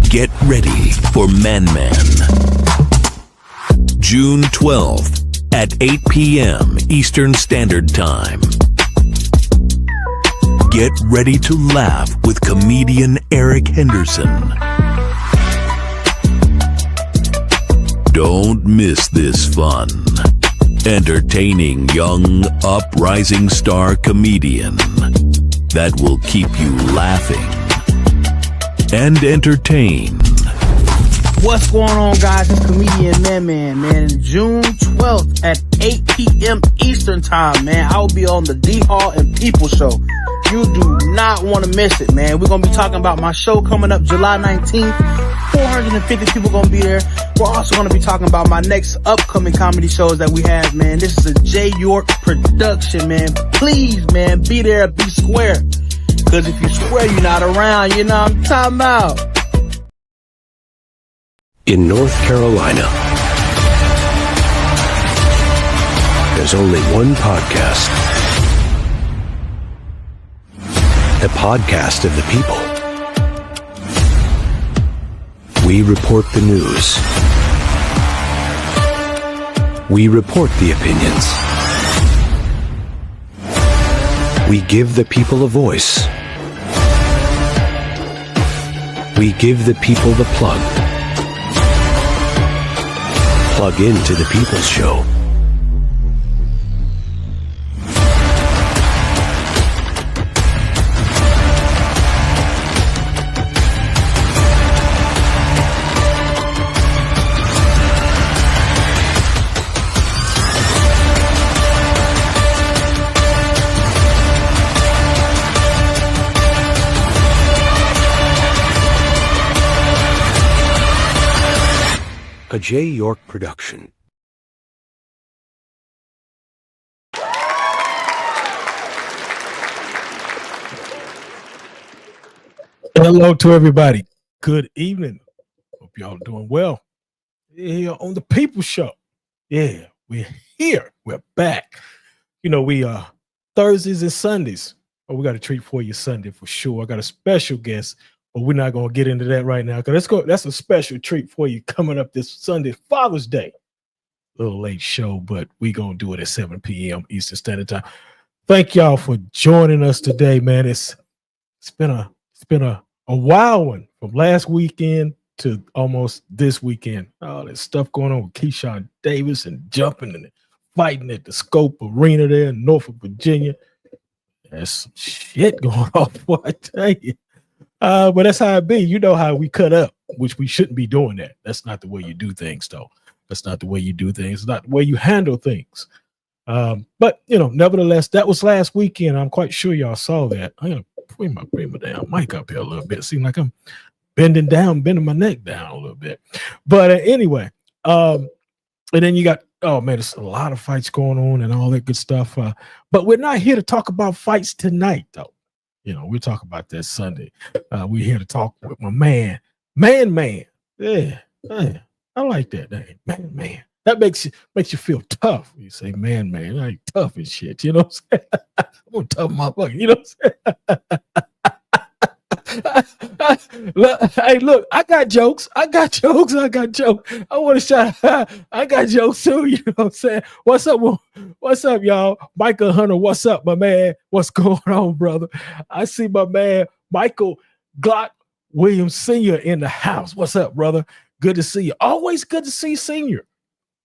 Get ready for Man Man. June 12th at 8 p.m. Eastern Standard Time. Get ready to laugh with comedian Eric Henderson. Don't miss this fun, entertaining young, uprising star comedian that will keep you laughing and entertained. What's going on, guys? It's comedian Man. June 12th at 8 p.m. Eastern Time, man. I will be on the D Hall and People Show. You do not want to miss it, man. We're going to be talking about my show coming up July 19th. 450 people going to be there. We're also going to be talking about my next upcoming comedy shows that we have, man. This is a J. York production, man. Please, man, be there, be square. Because if you swear you're not around, you know what I'm talking about. In North Carolina, there's only one podcast. The podcast of the people. We report the news. We report the opinions. We give the people a voice. We give the people the plug. Plug into the People's Show. A J. York production. Hello to everybody. Good evening. Hope y'all doing well. Here on the People Show. Yeah, we're here. We're back. You know, we Thursdays and Sundays. Oh, we got a treat for you Sunday for sure. I got a special guest. But we're not going to get into that right now because that's a special treat for you coming up this Sunday, Father's Day. A little late show, but we're going to do it at 7 p.m. Eastern Standard Time. Thank y'all for joining us today, man. It's been a wild one from last weekend to almost this weekend. All that stuff going on with Keyshawn Davis and jumping and fighting at the Scope Arena there in Norfolk, Virginia. There's some shit going on, boy, I tell you. But that's how it be. You know how we cut up, which we shouldn't be doing that. That's not the way you do things, though. That's not the way you do things. It's not the way you handle things. But, you know, nevertheless, that was last weekend. I'm quite sure y'all saw that. I'm going to bring my damn mic up here a little bit. Seems like I'm bending my neck down a little bit. But anyway, and then you got, oh, man, there's a lot of fights going on and all that good stuff. But we're not here to talk about fights tonight, though. You know, we'll talk about that Sunday. We're here to talk with my man. Yeah, I like that name, man. That makes you feel tough. You say, man, like tough and shit. You know what I'm saying? I'm a tough motherfucker. You know what I'm saying? Hey, look, I got jokes. I want to shout out. I got jokes too. You know what I'm saying? What's up, y'all? Michael Hunter, what's up, my man? What's going on, brother? I see my man, Michael Glock Williams Sr. in the house. What's up, brother? Good to see you. Always good to see Senior.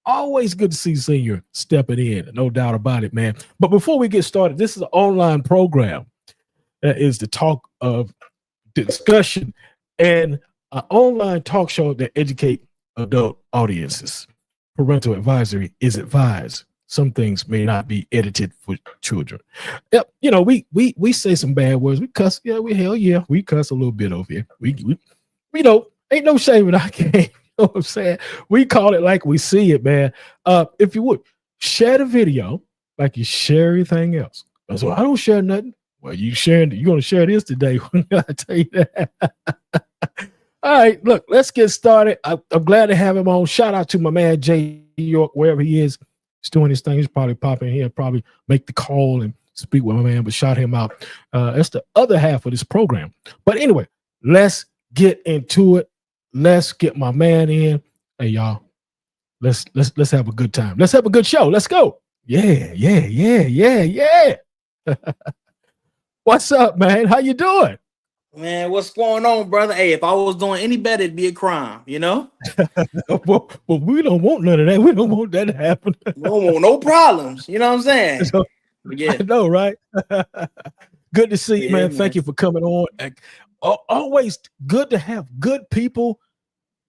Always good to see Senior stepping in. No doubt about it, man. But before we get started, this is an online program that is the talk of discussion and an online talk show that educate adult audiences. Parental advisory is advised. Some things may not be edited for children. Yep, you know, we say some bad words. We cuss. Yeah, we cuss a little bit over here. We don't, ain't no shame in our game. You know what I'm saying? We call it like we see it, man. If you would share the video like you share everything else. So I don't share nothing. Well, you're going to share this today. I tell you that. All right, look, let's get started. I'm glad to have him on. Shout out to my man, J. York, wherever he is. He's doing his thing. He's probably popping here, probably make the call and speak with my man, but shout him out. That's the other half of this program. But anyway, let's get into it. let's get my man in. Hey, y'all, let's have a good time. Let's have a good show. Let's go. Yeah, yeah, yeah, yeah, yeah. What's up, man? How you doing? Man, what's going on, brother? Hey, if I was doing any better, it'd be a crime, you know? well, we don't want none of that. We don't want that to happen. We don't want no problems. You know what I'm saying? So, Yeah. I know, right? Good to see you, Yeah, man. man. Thank you for coming on. Always good to have good people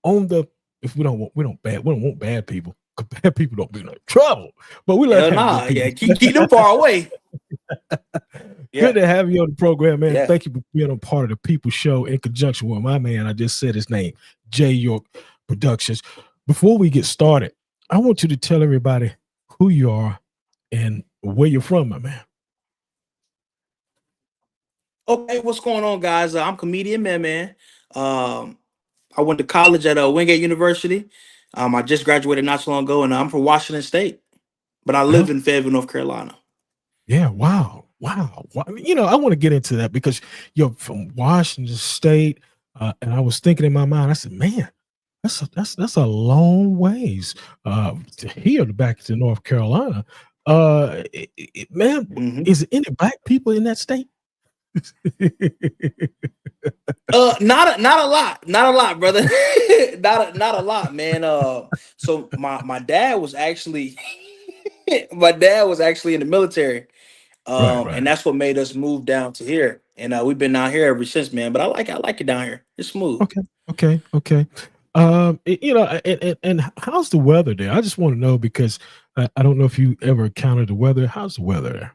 on the. If we don't want bad people. 'Cause bad people don't be no trouble. But we like Hell to have nah. good people. Yeah, keep them far away. Yeah. Good to have you on the program, man. Yeah. Thank you for being a part of the People Show in conjunction with my man. I just said his name, J York Productions. Before we get started, I want you to tell everybody who you are and where you're from, my man. Okay, what's going on, guys? I'm comedian man. I went to college at Wingate University. I just graduated not so long ago, and I'm from Washington State, but I live Oh, in Fayetteville, North Carolina. yeah, wow. You know, I want to get into that because you're from Washington State, and I was thinking in my mind, I said, man, that's a long ways to here to back to North Carolina. Man, Mhm. is there any black people in that state? Not a lot, brother. not a lot, man. So my dad was actually my dad was actually in the military. Right. And that's what made us move down to here. And we've been down here ever since, man. But I like it down here. It's smooth. Okay. You know, and how's the weather there? I just want to know because I don't know if you ever encountered the weather. How's the weather there?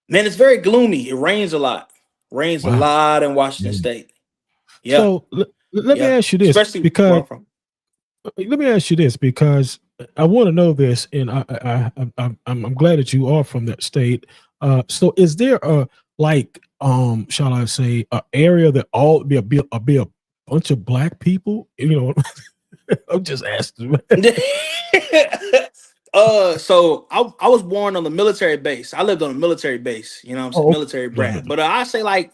Man, it's very gloomy. It rains a lot. Rains a Wow. lot in Washington Yeah. State. Yeah. So let me Yeah. ask you this Especially where because I'm from. let me ask you this because I want to know this, and I'm glad that you are from that state. So is there a like shall I say a area that all be a bunch of black people? You know, I'm just asking. So I was born on the military base. I lived on a military base, you know what I'm saying? Oh, Military okay. brat. But I say like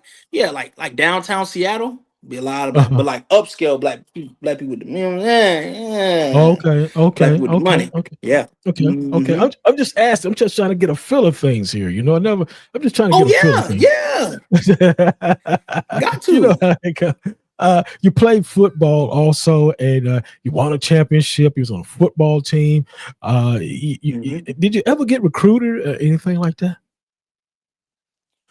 downtown Seattle, be a lot of black, Uh-huh. but like upscale black people with the black Okay. people with the money. Yeah. Mhm. I'm just asking. I'm just trying to get a feel of things here. You know, I'm just trying to Oh get a feel of things. yeah. Got You know, to. like, you played football also, and you won a championship. You was on a football team. Did you ever get recruited or anything like that?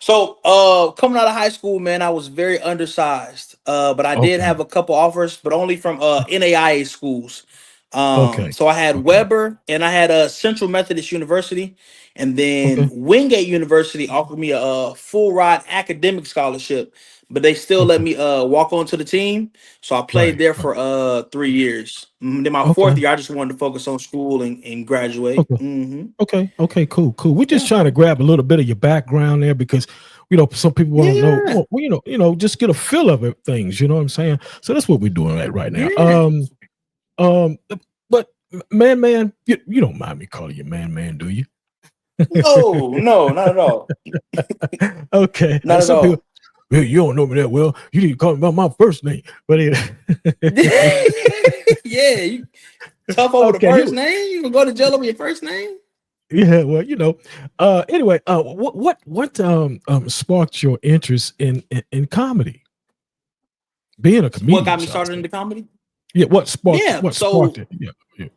So, coming out of high school, man, I was very undersized. But I did Okay. have a couple offers, but only from NAIA schools. Okay. So I had Okay. Weber and I had Central Methodist University, and then Okay. Wingate University offered me a full ride academic scholarship, but they still let Okay. me walk onto the team. So I played Right. there Right. for 3 years. Then my Okay. fourth year, I just wanted to focus on school and graduate. Okay. Okay. Cool. We're just Yeah. trying to grab a little bit of your background there because you know some people want to know. Yeah. Well, just get a feel of it, things. You know what I'm saying? So that's what we're doing right now. Yeah. But man, you don't mind me calling you man, do you? No, not at all. Okay. Not at Some people, all. well, you don't know me that well. You need to call me by my first name. But Yeah, you tough over the okay, first name. You gonna go to jail over your first name? yeah. Well, anyway, what sparked your interest in comedy? Being a What comedian, got me shall I started say? into comedy? Yeah. What sparked? Yeah. What sparked So it? Yeah. Yeah.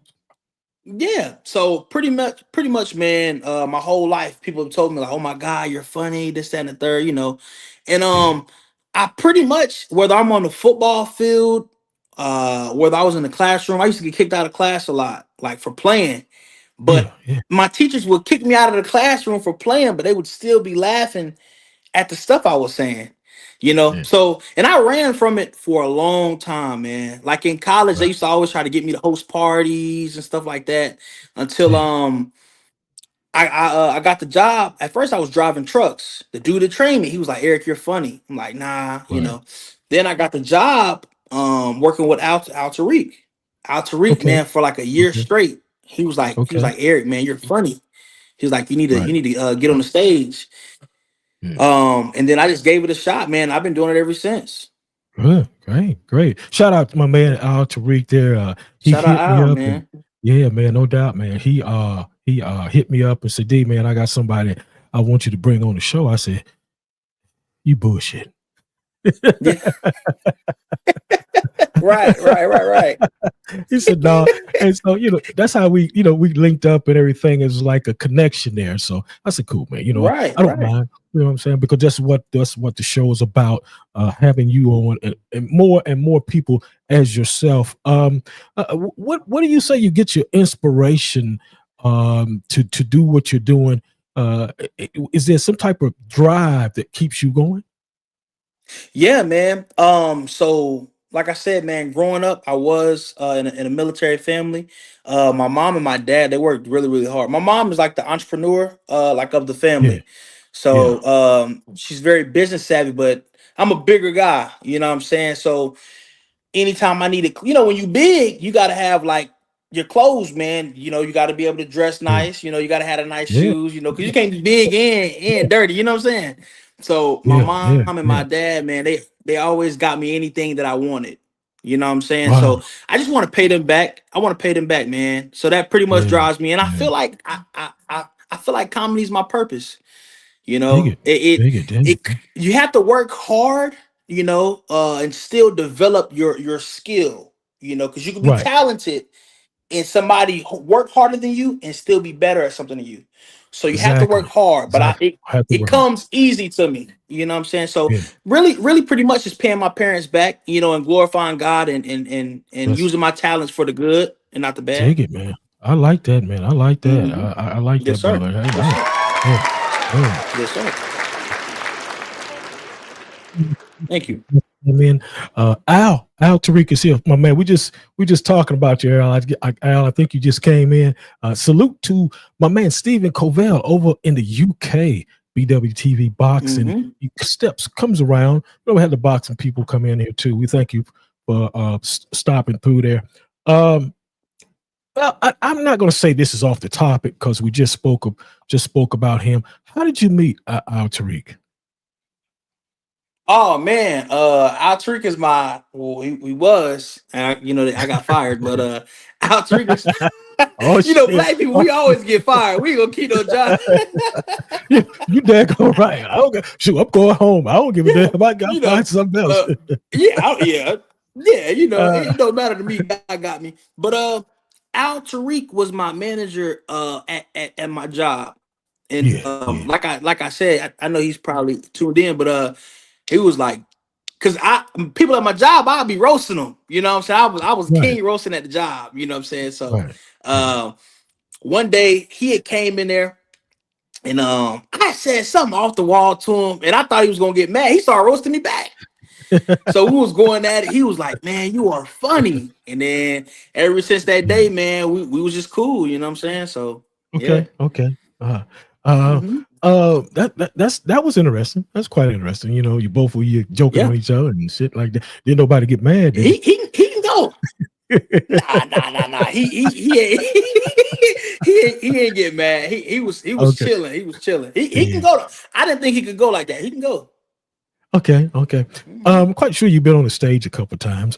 yeah. So pretty much, man. My whole life, people have told me like, "Oh my God, you're funny." This, that, and the third. And Yeah. I pretty much whether I'm on the football field, whether I was in the classroom, I used to get kicked out of class a lot, like for playing. Yeah. But Yeah. my teachers would kick me out of the classroom for playing, but they would still be laughing at the stuff I was saying, Yeah. So, and I ran from it for a long time, man. Like in college, they Right. used to always try to get me to host parties and stuff like that until Yeah. I got the job. At first, I was driving trucks. The dude that trained me, he was like, "Eric, you're funny." I'm like, "Nah." Right. Then I got the job working with Al Tariq. Al Tariq, Okay. man, for like a year Okay. straight. He was like, Okay. "Eric, man, you're funny." He was like, Right. you need to get on the stage." Yeah. And then I just gave it a shot, man. I've been doing it ever since. Great. Shout out to my man Al Tariq there. He Shout out hit me Al, up and man. yeah, man, no doubt, man. He hit me up and said, D man, I got somebody I want you to bring on the show. I said, you bullshit. Yeah. Right. He said, no. And so, that's how we linked up and everything. Is like a connection there. So I said, cool, man. I don't mind. You know what I'm saying? Because that's what the show is about, having you on and more people as yourself. What do you say you get your inspiration to do what you're doing? Is there some type of drive that keeps you going? Yeah, man. So like I said, man, growing up, I was in a military family. My mom and my dad, they worked really, really hard. My mom is like the entrepreneur, like of the Yeah, family. yeah, So she's very business savvy, but I'm a bigger guy, you know what I'm saying? So anytime I need it, when you big, you gotta have like your clothes, man. You gotta be able to dress yeah, nice. You gotta have the nice yeah, shoes. Because you can't be big and dirty. You know what I'm saying? So my yeah, yeah, mom and yeah. my dad, man, they always got me anything that I wanted. You know what I'm saying? Wow. So I just want to pay them back. I want to pay them back, man. So that pretty much Yeah, drives me, and I yeah. feel like I feel like comedy is my purpose. You Dig know, it. Dig it. Dig it it. you have to work hard, and still develop your skill, because you can be Right. talented and somebody work harder than you and still be better at something than you. So you have to work Exactly. hard, but Exactly. I have to it work hard. comes easy to me. You know what I'm saying? So Yeah. really pretty much just paying my parents back, and glorifying God and That's using my talents for the good and not the bad. dig it, man. I like that, man. I like that. Hmm. I like Yes, that, sir. brother. Hey, Yes, man. sir. Yeah. Yeah. Yes, sir. Thank you. I mean, Al Tariq is here, my man. We just talking about you, Al. Al, I think you just came in. Salute to my man Stephen Covell over in the UK. BWTV boxing. Hmm. He steps comes around. We had the boxing people come in here too. We thank you for stopping through there. Um, well, I'm not going to say this is off the topic because we just spoke about him. How did you meet Al Tariq? Oh man, Al Tariq is he was, and I got fired, but Al Tariq is, Oh shit! black people, we always get fired. We ain't gonna keep no job. You daggone right. I don't shoot. I'm going home. I don't give a damn. I got you to find know, something else. uh, yeah, uh, it don't matter to me. God got me. But Al Tariq was my manager at my job, and yeah, yeah, like I said, I know he's probably tuned in, but he was like, because people at my job, I'll be roasting them. You know what I'm saying? I was right, king roasting at the job. You know what I'm saying? So right, right. uh, one day he had came in there and I said something off the wall to him, and I thought he was gonna get mad. He started roasting me back. So we was going at it. He was like, "Man, you are funny." And then ever since that Yeah. day, man, we was just cool. You know what I'm saying? So yeah. Okay, okay. Uh, Hmm. that was interesting. That's quite interesting. You both were you joking Yeah. on each other and shit like that. Didn't nobody get mad, did He can go. it? Nah. He ain't he ain't get mad. He was Okay. chilling. He was chilling. He can Yeah. go. I didn't think he could go like that. He can go. Okay. Okay. Mhm. I'm quite sure you've been on the stage a couple times.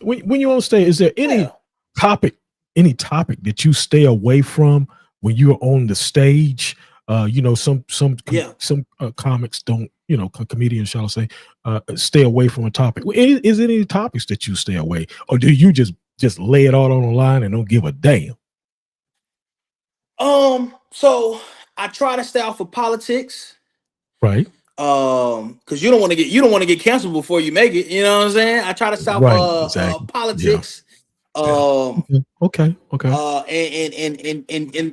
When you're on stage, is there Yeah. topic, any topic that you stay away from when you're on the stage? Yeah. Some comics don't, comedians, shall I say, stay away from a topic. Is there any topics that you stay away, or do you just lay it all on the line and don't give a damn? So I try to stay off of politics. Right. Because you don't want to get canceled before you make it. You know what I'm saying? I try to stop Right. Exactly. Yeah. politics. Yeah. Um Okay. Okay. Okay.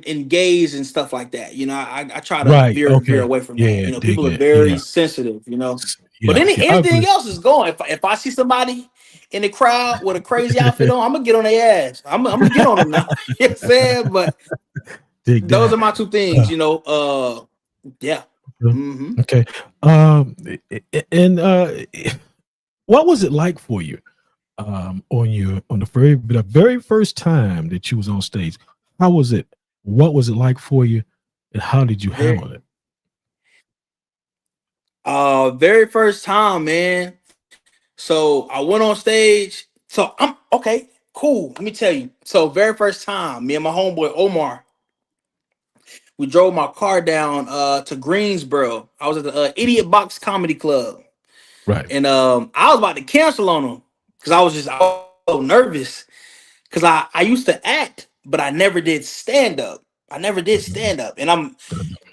and gays and stuff like that. I try to Right. veer Okay. away from that. Yeah. Dig People are it. very Yeah. sensitive. But Yeah. Yeah. I anything agree. else is going. If I see somebody in the crowd with a crazy outfit on, I'm gonna get on their ass. I'm gonna get on them now. You know what I'm saying? But Dig those that. are my two things. Uh, Yeah. okay. Hmm. Okay. And what was it like for you on the very first time that you was on stage? How was it? What was it like for you, and how did you Very handle it? very first time, man. So I went on stage. So I'm okay, cool. Let me tell you. So very first time, me and my homeboy Omar, we drove my car down to Greensboro. I was at the Idiot Box Comedy Club. Right. And I was about to cancel on him because I was so nervous. Because I used to act, but I never did stand up. I never did stand up. And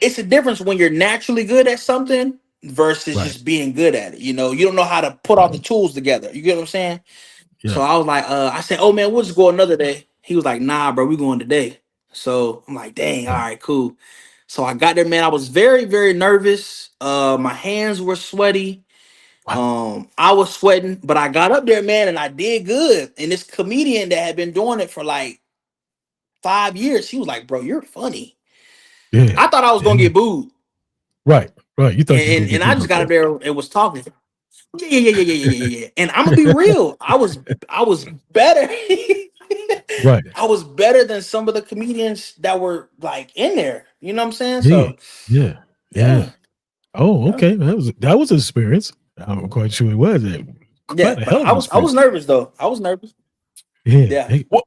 it's a difference when you're naturally good at something versus Right. just being good at it. You don't know how to put all the tools together. You get what I'm saying? So Yeah. I was like, I said, oh man, we'll just go another day. He was like, nah, bro, we going today. So I'm like, dang, all Right. right, cool. So I got there, man. I was very, very nervous. My hands were sweaty. Wow. I was sweating, but I got up there, man, and I did good. And this comedian that had been doing it for like 5 years, he was like, bro, you're funny. Yeah. I thought I was gonna Yeah. get booed. Right. Right. You thought you was And, gonna and, get and I beat just up got up though. there and was talking. Yeah. And I'm gonna be real. I was better. Right. I was better than some of the comedians that were like in there. You know what I'm saying? Yeah. So Yeah. yeah, Yeah. Oh, yeah, okay. That was an experience. I'm quite sure it was. yeah. Quite a But hell of I an was I experience. was nervous though. I was nervous. Yeah. Yeah. Well,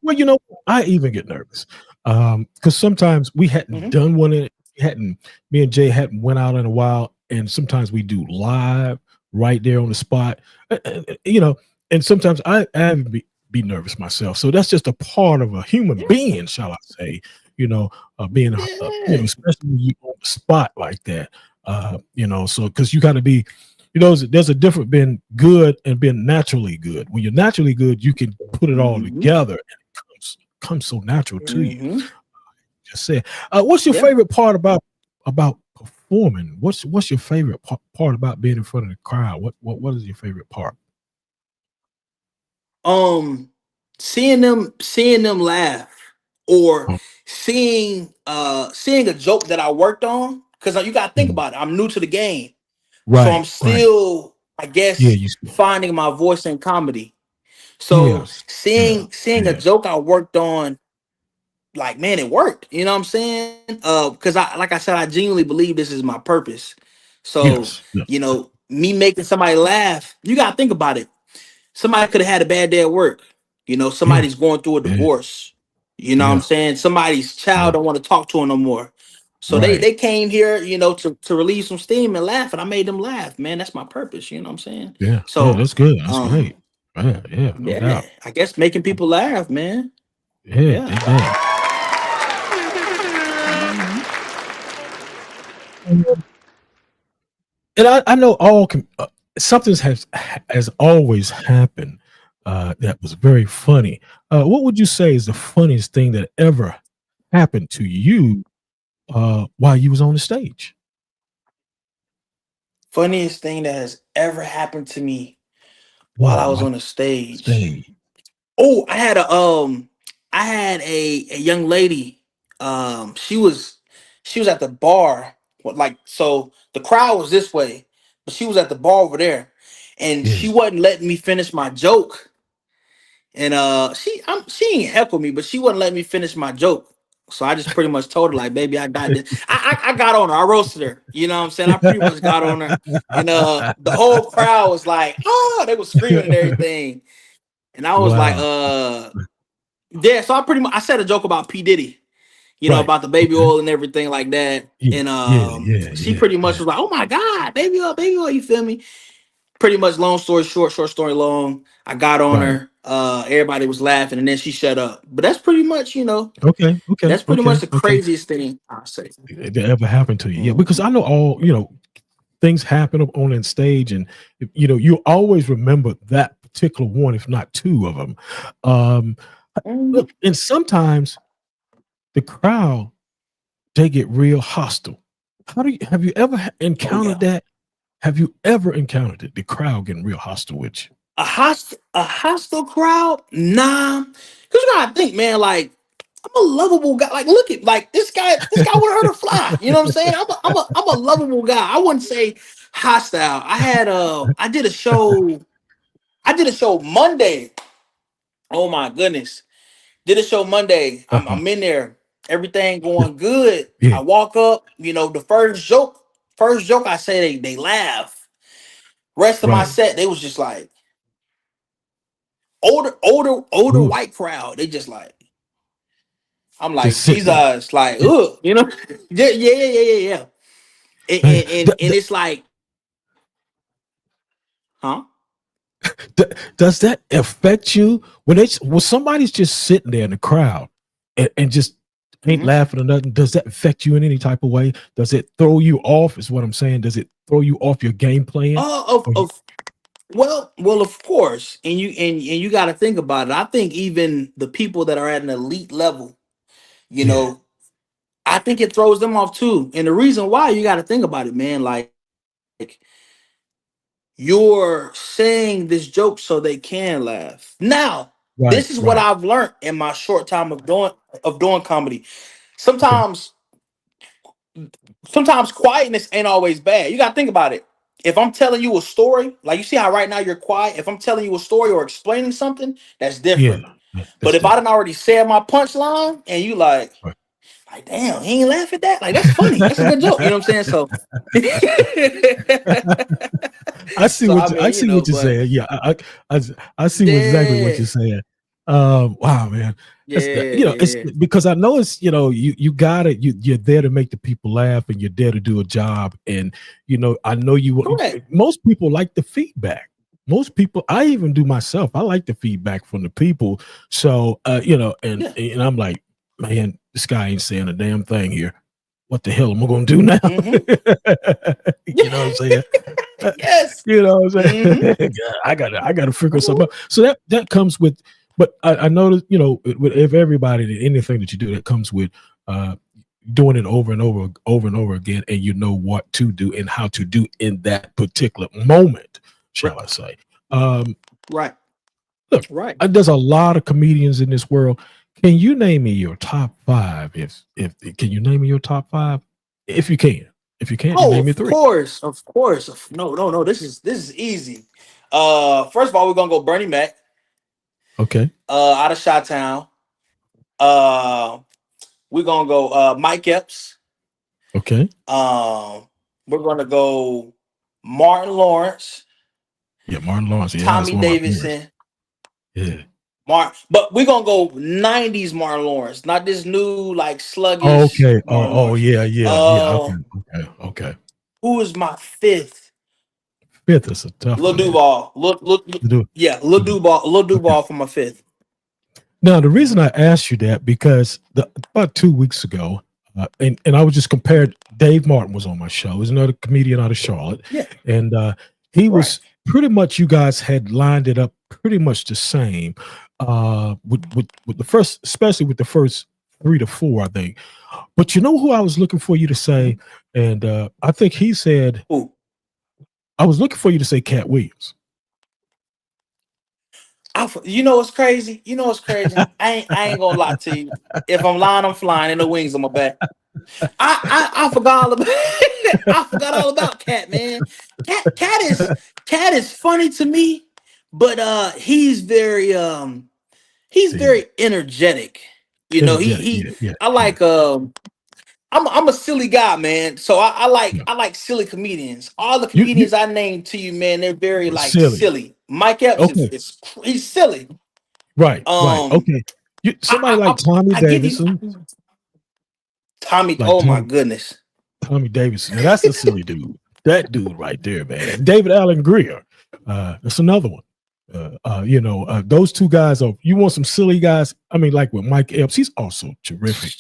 I even get nervous because sometimes we hadn't Hmm. done one. Me and Jay hadn't went out in a while, and sometimes we do live right there on the spot. You know, and sometimes I be nervous myself. So that's just a part of a human Yeah. being, shall I say? Being Yeah. especially when you on the spot like that. So because you got to be there's a difference being good and being naturally good. When you're naturally good, you can put it all Hmm. together and it comes so natural to you. Hmm. Just say, what's your Yeah. favorite part about performing? What's your favorite part about being in front of the crowd? What is your favorite part? um seeing them laugh, or Oh, seeing a joke that I worked on, because you got to think mm, about it, I'm new to the game, so I'm right, right. still, I Yeah, guess, you. finding my voice in comedy. So Yes, yeah, seeing a yeah, joke I worked on, like, man, it worked. You know what I'm saying? Because I, like I said, I genuinely believe this is my purpose. So yes, yeah, me making somebody laugh, you got to think about it. Somebody could have had a bad day at work. yeah, Somebody's going through a yeah, divorce. You know what I'm yeah, saying? Somebody's child yeah. don't want to talk to him no more. So they Right. they came here, to relieve some steam and laugh, and I made them laugh. Man, that's my purpose. You know what I'm saying? Yeah, yeah. So, That's good. That's great. um, Yeah, yeah, no yeah, doubt. I guess making people laugh, man. Yeah, Yeah. amen. Mhm. And I know something has always happened that was very funny. What would you say is the funniest thing that ever happened to you while you was on the stage? Funniest thing that has ever happened to me while Yeah, I was while on the stage. stage. Oh, I had a young lady. She was at the bar. Like, so the crowd was this way, but she was at the bar over there, and Yeah. she wasn't letting me finish my joke. And she ain't heckle me, but she wasn't letting me finish my joke. So I just pretty much told her, like, baby, I got this. I got on her. I roasted her. You know what I'm saying? I pretty much got on her. And the whole crowd was like, oh, they were screaming and everything. And I was like, Wow. yeah. So I said a joke about P. Diddy, Right. about the baby Okay. oil and everything like that. Yeah. And Yeah. Yeah. she Yeah. pretty much Yeah. was like, oh my God, baby oil, you feel me? Pretty much, long story short story long, I got on Right. her. Everybody was laughing, and then she shut up. But that's pretty much, Okay. Okay. that's pretty much Okay. the Okay. craziest thing I say. That ever happened to you? Yeah, because Mhm. I know things happen up on that stage, and you always remember that particular one, if not two of them. Um, Mhm. Look, and sometimes the crowd they get real hostile. Have you ever Oh encountered yeah, that? Have you ever encountered it? The crowd getting real hostile with you? a hostile crowd? Nah, because you gotta think, man. Like, I'm a lovable guy. Like, look at, like, this guy. This guy would hurt a fly. You know what I'm saying? I'm a lovable guy. I wouldn't say hostile. I did a show. I did a show Monday. Oh my goodness. Did a show Monday. I'm Uh-huh. I'm in there. Everything Yeah, going good. yeah, I walk up, the first joke I say, they laugh. Rest of my right. set, they was just like, older Ooh, white crowd. They just like, I'm like, just sitting there. Jesus, like, ugh, yeah. And, Man, and, and, and it's like, huh? does that affect you when somebody's just sitting there in the crowd and just ain't Mm-hmm. laughing or nothing? Does that affect you in any type of way? Does it throw you off? Is what I'm saying. Does it throw you off your game plan? Or you, Well, of course, and you got to think about it. I think even the people that are at an elite level, you yeah, know, I think it throws them off too. And the reason why, you got to think about it, man. Like, you're saying this joke so they can laugh. Now, right, this is what right. I've learned in my short time of doing comedy. Okay, Sometimes sometimes quietness ain't always bad. You gotta think about it. If I'm telling you a story, like you see how right now you're quiet, if I'm telling you a story or explaining something, that's yeah, different. yeah, But that's if I different. didn't already said my punchline and you Right. like, damn, he ain't laugh at that. Like, that's funny. That's a good joke. You know what I'm saying? So, so I I mean, see what you're but saying. Yeah, I, I see exactly what yeah, you're saying. Wow, man, yeah, it's yeah. because I know it's you got it. You're there to make the people laugh, and you're there to do a job. And I know Correct. most people like the feedback. Most people, I even do myself. I like the feedback from the people. So Yeah. and I'm like, man, this guy ain't saying a damn thing here. What the hell am I going to do now? Mm-hmm. You know what I'm saying? Yes. You know what I'm Mm-hmm. saying? I gotta figure something out. So that comes with, but I noticed, with if everybody, anything that you do, that comes with uh doing it over and over again, and you know what to do and how to do in that particular moment, Right. shall I say. Um, Right. Look, Right. there's a lot of comedians in this world. Can you name me your top five? If can you name me your top five? If you can. If you can't, you Oh, name me of three. course, of course. No, no, no. This is easy. First of all, we're gonna go Bernie Mac. Okay. Out of Chi Town. Uh, we're gonna go Mike Epps. Okay. We're gonna go Martin Lawrence, Yeah, Martin Lawrence. Yeah, that's Tommy one of my favorites. Davidson, Yeah. But we're gonna go '90s Martin Lawrence, not this new like Oh, sluggish okay. Martin Oh, Lawrence. yeah, yeah, yeah. Uh, Okay, okay, okay. who is my fifth? Fifth is a tough Lil one there. Duval. To do, Yeah, Lil to do. Duval. Lil Okay. Duval for my fifth. Now, the reason I asked you that because about 2 weeks ago, and I was just compared. Dave Martin was on my show. He's another comedian out of Charlotte, Yeah, and he right. was pretty much. You guys had lined it up pretty much the same. With the first, especially with the first three to four, I think. But you know who I was looking for you to say, and I think he said Who? I was looking for you to say Cat Williams. You know what's crazy? You know what's crazy? I ain't gonna lie to you. If I'm lying, I'm flying, and the wings on my back. I forgot all about I forgot all about Cat, man. Cat is funny to me, but he's Yeah, very energetic. He energetic. he Yeah, yeah, I yeah, like I'm a silly guy, man. So I like yeah. I like silly comedians. All the You comedians I named to you, man, they're very like silly. silly. Mike Epps Okay, he's silly. right, right. Um, Okay, somebody I like I Tommy I, I give him Davidson, Tommy. like Oh my goodness. Tommy Davidson. Now that's a silly dude. That dude right there, man. And David Allen Greer. That's another one. Those two guys are. You want some silly guys? I mean, like with Mike Epps, he's also terrific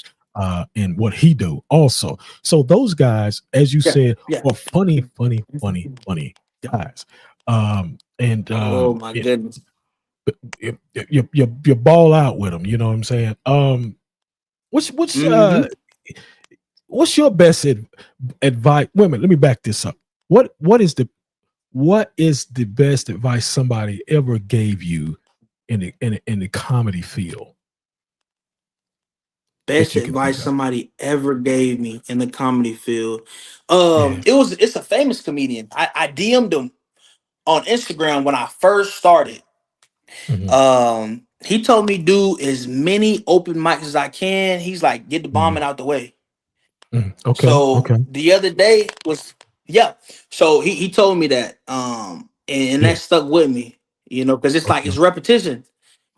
in what he do. Also, so those guys, as you Yeah, said, yeah. are funny, funny, funny, funny guys. And Oh my goodness. you ball out with them. You know what I'm saying? What's what's Hmm. uh what's your best advice? Wait a minute, let me back this up. What is the best advice somebody ever gave you in the comedy field that Best you can think advice of? somebody ever gave me in the comedy field. Yeah. It's a famous comedian. I DM'd him on Instagram when I first started. Hmm. He told me do as many open mics as I can. He's like, get the Hmm. bombing out the way. Okay. So Okay. the other day was yeah. So he told me that. And Yeah. that stuck with me, because it's like Okay. it's repetition.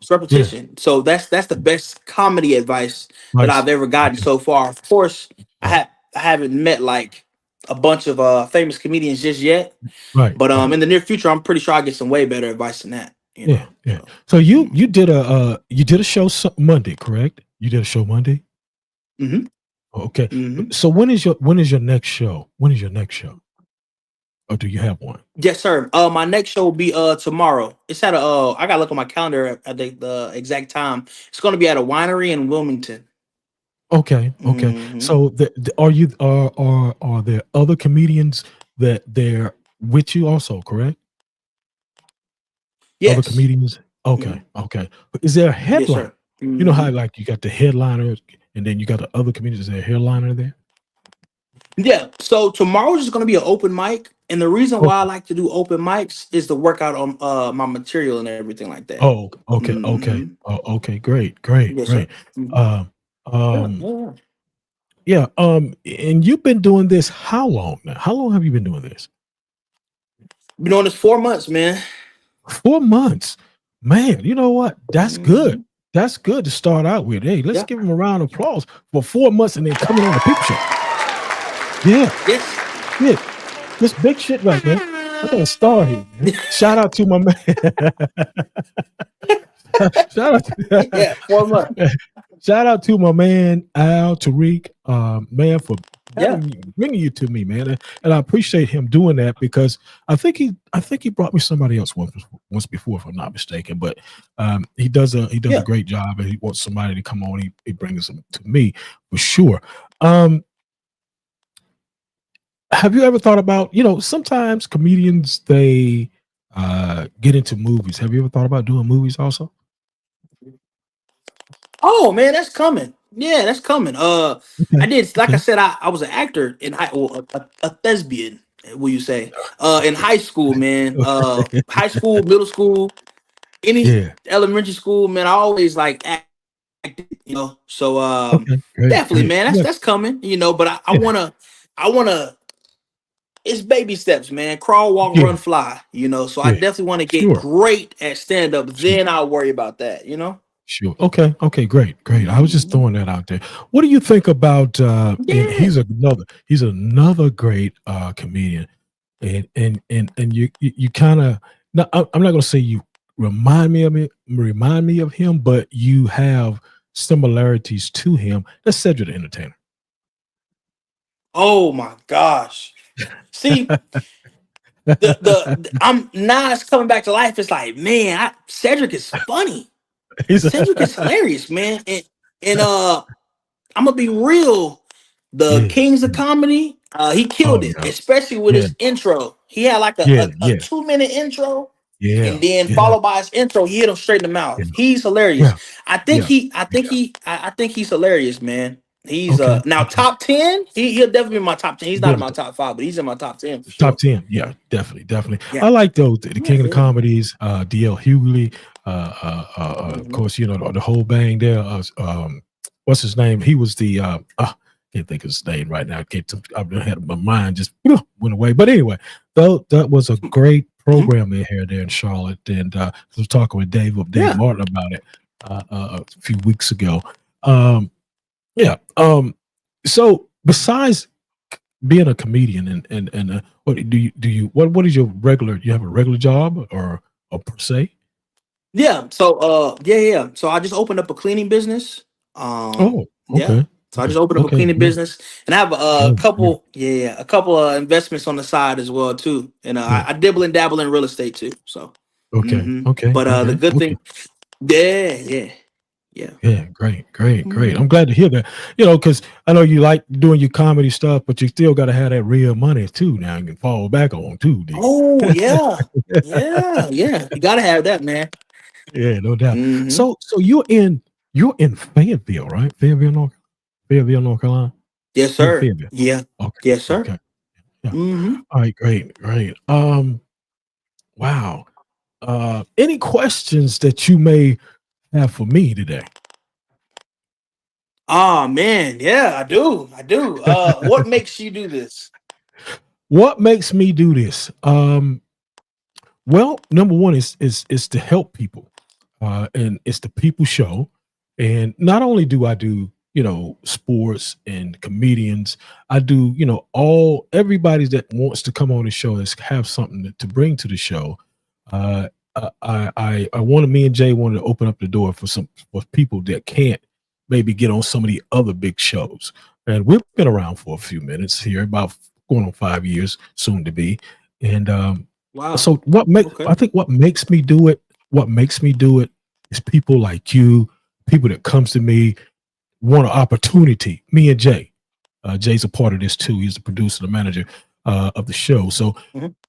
It's Yeah. repetition. So that's the best comedy advice that Nice. I've ever gotten Okay. so far. Of course, Right. I haven't met like a bunch of famous comedians just yet, Right. but Right. in the near future, I'm pretty sure I will get some way better advice than that. You Yeah. know. Yeah. So. So you did a show Monday, correct? You did a show Monday. Mm-hmm. Okay. Mm-hmm. So when is your next show? When is your next show? Or do you have one? Yes, sir. My next show will be tomorrow. It's at a I gotta look on my calendar at the exact time. It's gonna be at a winery in Wilmington. Okay. Okay. Hmm. So are there other comedians that they're with you also, correct? Other Yes. comedians? Hmm. Okay. Okay. Is there a Yes, headliner? sir. You know Hmm. how like you got the headliner and then you got the other comedians. Is there a headliner there? Yeah. So tomorrow's just gonna be an open mic, and the reason why I Okay. like to do open mics is to work out on my material and everything like that. Oh, okay. Okay. Hmm. Oh, okay. Great. Great. Yes, sir. Great. Hmm. Um, Yeah, um, yeah. yeah. And you've been doing this how long now? How long have you been doing this? Been on this 4 months, man. 4 months. Man, you know what? That's good. Hmm. That's good to start out with. Hey, let's Yeah. give him a round of applause for 4 months and then coming on the People Show. Yeah, Yes. yeah. This big shit right there. I got a star here, man. Shout out to my man. Shout out to, Yeah. 4 months. shout out to my man Al Tariq, man, for Yeah. bringing you to me, man, and I appreciate him doing that because I think he brought me somebody else once before, if I'm not mistaken. But he does a Yeah. great job, and he wants somebody to come on. He brings them to me for sure. Um, have you ever thought about sometimes comedians they get into movies? Have you ever thought about doing movies also? Oh man, that's coming. Yeah, that's coming. I Okay, did, like I okay, said, I was an actor in high, well, a thespian, will you say? In high school, man. okay. High school, middle school, any Yeah. elementary school, man. I always like acting, So Okay. Great. definitely, Great. man. Yeah. That's coming, But Yeah. I wanna. It's baby steps, man. Crawl, walk, Yeah. run, fly. So I Yeah. definitely want to get Sure. great at stand up. Sure. Then I'll worry about that. Sure. Okay. Okay. Great. Great. I was just Mhm. throwing that out there. What do you think about? And Yeah. he's another great comedian, and you kind of. No, I'm not going to say you remind me of him, but you have similarities to him. That's Cedric the Entertainer. Oh my gosh. See, I'm now it's coming back to life. It's like, man, Cedric is funny. He's Cedric is hilarious, man. And I'm gonna be real. The yeah, Kings of yeah. Comedy, he Oh killed it, yeah, especially with yeah, his intro. He had like a, yeah, a, a yeah, 2 minute intro, yeah, and then yeah, followed by his intro, he hit him straight in the yeah, mouth. He's hilarious. yeah, I think yeah, he, I think yeah. he, I think he's hilarious, man. He's Okay, now okay. top 10. He'll definitely be in my top 10. He's not in Good. my top 5, but he's in my top 10 for Top sure. 10. Yeah, definitely, definitely. Yeah. I like those the Yeah, King of the yeah. Comedies, DL Hughley, of Mhm. course, the whole bang there. What's his name? He was the can't think of his name right now. I've had my mind just went away. But anyway, though that was a great Mhm. program they had there in Charlotte. And I was talking with Dave Yeah. Martin about it a few weeks ago. Yeah. So besides being a comedian and what what is your regular? You have a regular job or per se? Yeah. So yeah. So I just opened up a cleaning business. Oh, Yeah. okay, So I just opened up a cleaning great, business, and I have a great, great, couple, a couple of investments on the side as well too. And great. I dibble and dabble in real estate too. So, Okay, hmm okay, but the okay, good okay. thing, yeah. Yeah, great, great, great. Mhm. I'm glad to hear that. Because I know you like doing your comedy stuff, but you still got to have that real money too. Now you can fall back on too. Oh yeah, yeah. You gotta have that, man. Yeah, no doubt. Hmm. So you're in Fayetteville, right? Fayetteville, North Carolina. Yes, You're in sir. Fayetteville. Yeah. Okay, Yes, sir. okay, yeah. Hmm. All right, great, great. Wow. Any questions that you may have for me today? Oh man, yeah, I do. I do. What makes you do this? What makes me do this? Well, number one is to help people. and it's the People Show. And not only do I do, sports and comedians, I do, everybody that wants to come on the show is have something to bring to the show. I wanted me and Jay wanted to open up the door for people that can't maybe get on some of the other big shows. And we've been around for a few minutes here, about going on 5 years, soon to be. And Wow. so I think what makes me do it is people like you, people that comes to me, want an opportunity. Me and Jay. Jay's a part of this too. He's the producer, the manager of the show. So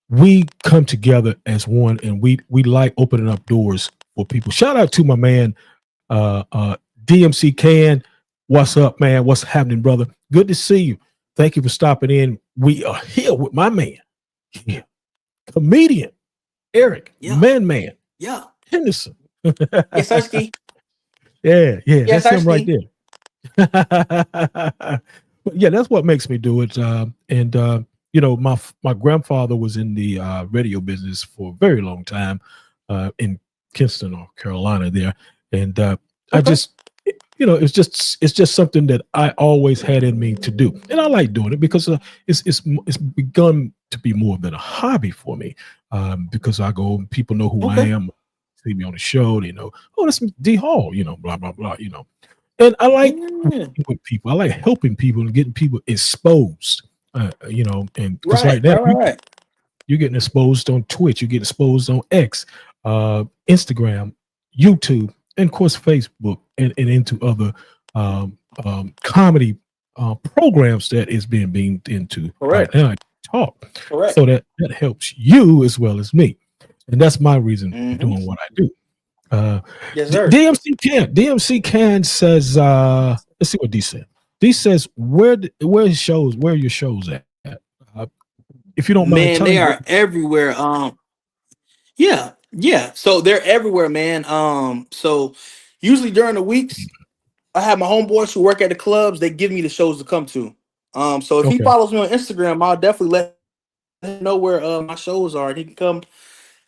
we come together as one, and we like opening up doors for people. Shout out to my man, DMC Can. What's up, man? What's happening, brother? Good to see you. Thank you for stopping in. We are here with my man, comedian Eric, man, Henderson. Yes, Sirski. Yeah, Yes, that's him right Sirski. there. But yeah, that's what makes me do it. My grandfather was in the radio business for a very long time in Kinston, North Carolina there. And I just, it's just something that I always had in me to do. And I like doing it because it's begun to be more than a hobby for me, because I go, people know who I am, see me on the show, they know, oh, that's D Hall, blah, blah, blah, And I like working with people. I like helping people and getting people exposed, and because right now you're getting exposed on Twitch, you get exposed on X, Instagram, YouTube, and of course Facebook, and into other comedy programs that is being beamed into right now. Talk. So that helps you as well as me, and that's my reason for doing what I do. Yes, sir. DMC Can says, let's see what D said. D says, where are your shows at? If you don't mind, man, they are everywhere. Yeah. So they're everywhere, man. So usually during the weeks, I have my homeboys who work at the clubs. They give me the shows to come to. So if he follows me on Instagram, I'll definitely let him know where my shows are, and he can come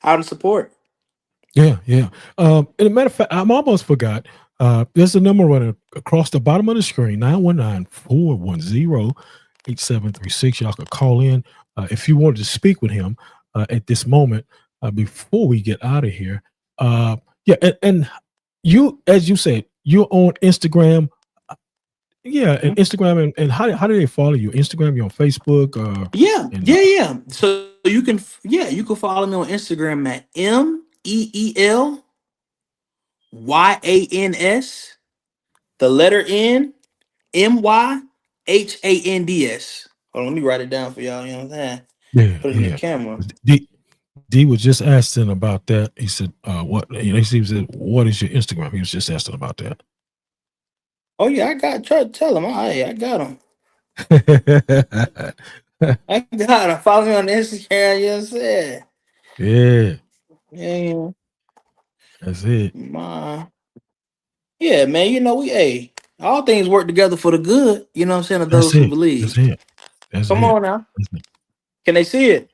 out and support. Yeah. And a matter of fact, I almost forgot. There's a number running across the bottom of the screen, 919-410-8736. Y'all could call in if you wanted to speak with him at this moment before we get out of here. And you, as you said, you're on Instagram. And Instagram, and how do they follow you? Instagram, you on Facebook? Yeah. So you can follow me on Instagram at MEELYANS, the letter N, MYHANDS. Hold on, let me write it down for y'all. You know what I'm saying? Yeah. Put it in the camera. D was just asking about that. He said, he said, what is your Instagram? He was just asking about that. Oh yeah, try to tell him. I got him. I got him. Follow me on Instagram. You know what I'm saying? Yeah. That's it. Yeah, man. All things work together for the good. You know what I'm saying? Of those who believe. Come on now. Can they see it?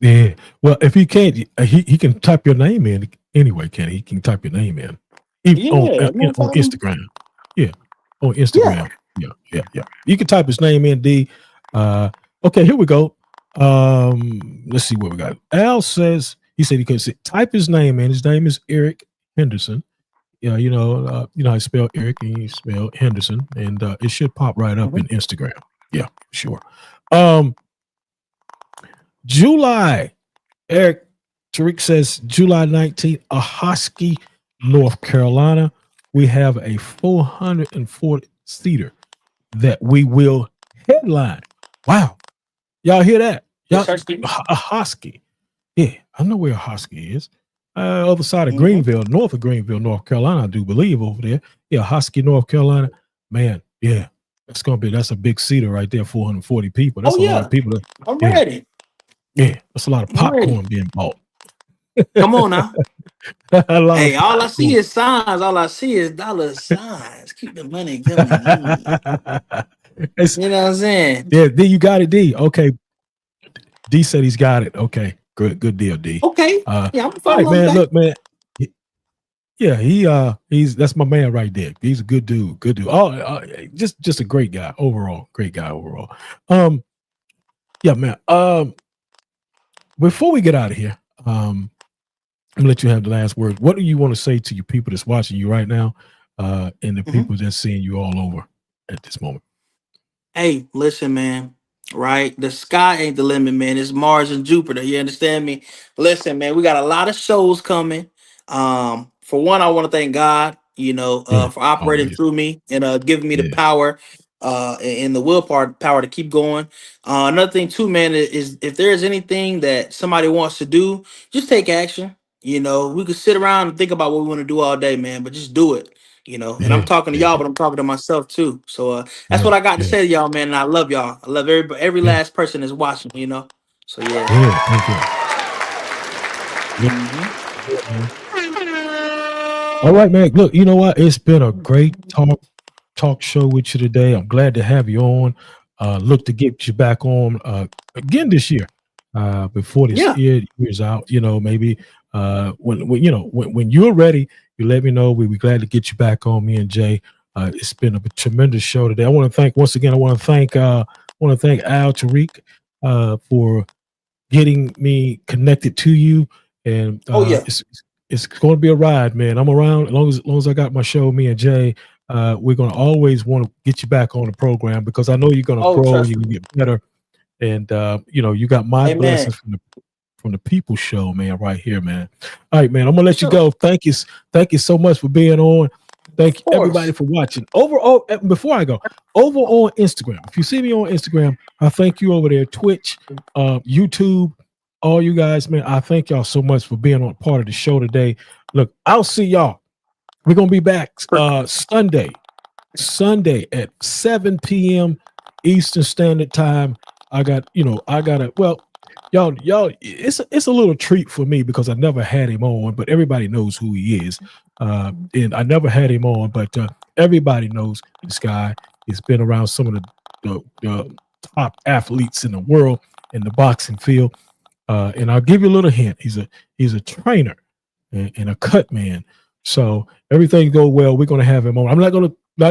Yeah. Well, if he can't, he can type your name in anyway. He can type your name in. On Instagram. Yeah. On Instagram. Yeah. You can type his name in, D. Okay, here we go. Let's see what we got. Al says he said he couldn't type his name in. His name is Eric Henderson. Yeah, you know how you spell Eric and you spell Henderson, and it should pop right up in Instagram. Yeah, sure. July, Eric Tariq says July 19th, Ahoskie, North Carolina. We have a 440 seater that we will headline. Wow. Y'all hear that? Ahoskie. Yeah, I know where Ahoskie is. Other side of Greenville, north of Greenville, North Carolina, I do believe over there. Yeah, Ahoskie, North Carolina. Man, yeah. That's a big seater right there, 440 people. That's a lot of people. I'm ready. Yeah, that's a lot of popcorn being bought. Come on now. Hey, all I see is signs. All I see is dollar signs. Keep the money coming in. You know what I'm saying? Yeah, D, you got it, D. Okay. D said he's got it. Okay. Good deal, D. Okay. Yeah, I'm all right, man. Look, man. Yeah, he's that's my man right there. He's a good dude. Good dude. Oh, just a great guy overall. Great guy overall. Yeah, man. Before we get out of here, I'm gonna let you have the last word. What do you want to say to your people that's watching you right now, and the Mhm. people that's seeing you all over at this moment? Hey, listen, man. Right, the sky ain't the limit, man. It's Mars and Jupiter. You understand me? Listen, man. We got a lot of shows coming. For one, I want to thank God, Yeah, for operating always. through me and giving me the Yeah, power, and the power to keep going. Another thing too, man, is if there's anything that somebody wants to do, just take action. We could sit around and think about what we want to do all day, man, but just do it. And I'm yeah, talking to yeah, y'all, but I'm talking to myself too. So that's yeah, what I got to yeah, say to y'all, man. And I love y'all. I love every yeah, last person that's watching. So yeah. yeah. Thank you. Yeah, Hmm. yeah, man. All right, man. Look, you know what? It's been a great talk show with you today. I'm glad to have you on. Look to get you back on again this year. Before this Yeah. year's out, maybe when you're ready, you let me know. We'd be glad to get you back on. Me and Jay. It's been a tremendous show today. I want to thank once again. I want to thank Al Tariq for getting me connected to you, and Oh yeah. it's going to be a ride, man. I'm around as long as I got my show. Me and Jay, we're going to always want to get you back on the program because I know you're going to Oh, grow and you're trust going me. to get better. And you got my Amen. blessings from the people show, man, right here, man. All right, man. I'm gonna let you Sure. go. Thank you so much for being on. Thank Of everybody course. for watching. Overall, before I go, over on Instagram. If you see me on Instagram, I thank you over there. Twitch, YouTube, all you guys, man. I thank y'all so much for being on part of the show today. Look, I'll see y'all. We're gonna be back Sunday at 7 p.m. Eastern Standard Time. Y'all, it's a little treat for me because I never had him on, but everybody knows who he is. And I never had him on, but everybody knows this guy. He's been around some of the top athletes in the world in the boxing field. And I'll give you a little hint. He's a trainer and a cut man. So everything go well. We're gonna have him on. I'm not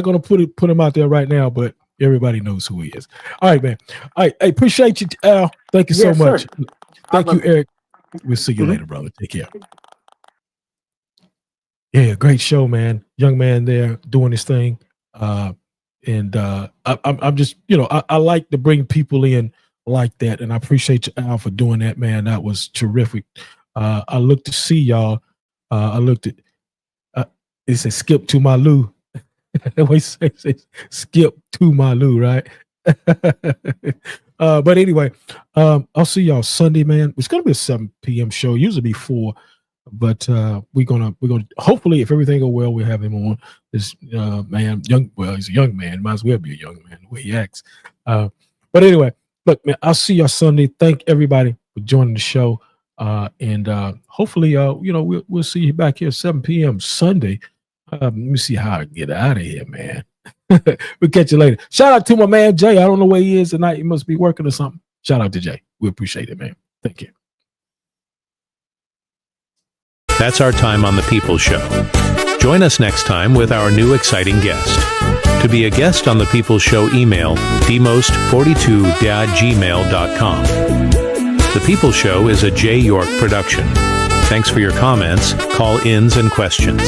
gonna put him out there right now, but everybody knows who he is. All right, man. All right, I appreciate you, Al. Thank you so Yes, sir. much. I Thank you, love it. Eric. We'll see you Mhm. later, brother. Take care. Yeah, great show, man. Young man there doing his thing. And I'm just, I like to bring people in like that. And I appreciate you, Al, for doing that, man. That was terrific. I looked to see y'all. I looked at, uh, it said skip to my Lou. We say skip to my Lou, right? But anyway, I'll see y'all Sunday, man. It's gonna be a 7 p.m. show. Usually be 4, but we're gonna hopefully, if everything go well, we'll have him on. This man, he's a young man, might as well be a young man the way he acts. But anyway, look, man, I'll see y'all Sunday. Thank everybody for joining the show. And hopefully we'll see you back here 7 p.m. Sunday. Let me see how I get out of here, man. We'll catch you later. Shout out to my man Jay. I don't know where he is tonight. He must be working or something. Shout out to Jay. We appreciate it, man. Thank you. That's our time on The People Show. Join us next time with our new exciting guest. To be a guest on The People Show, email dmost42@gmail.com. The People Show is a J. York production. Thanks for your comments, call-ins, and questions.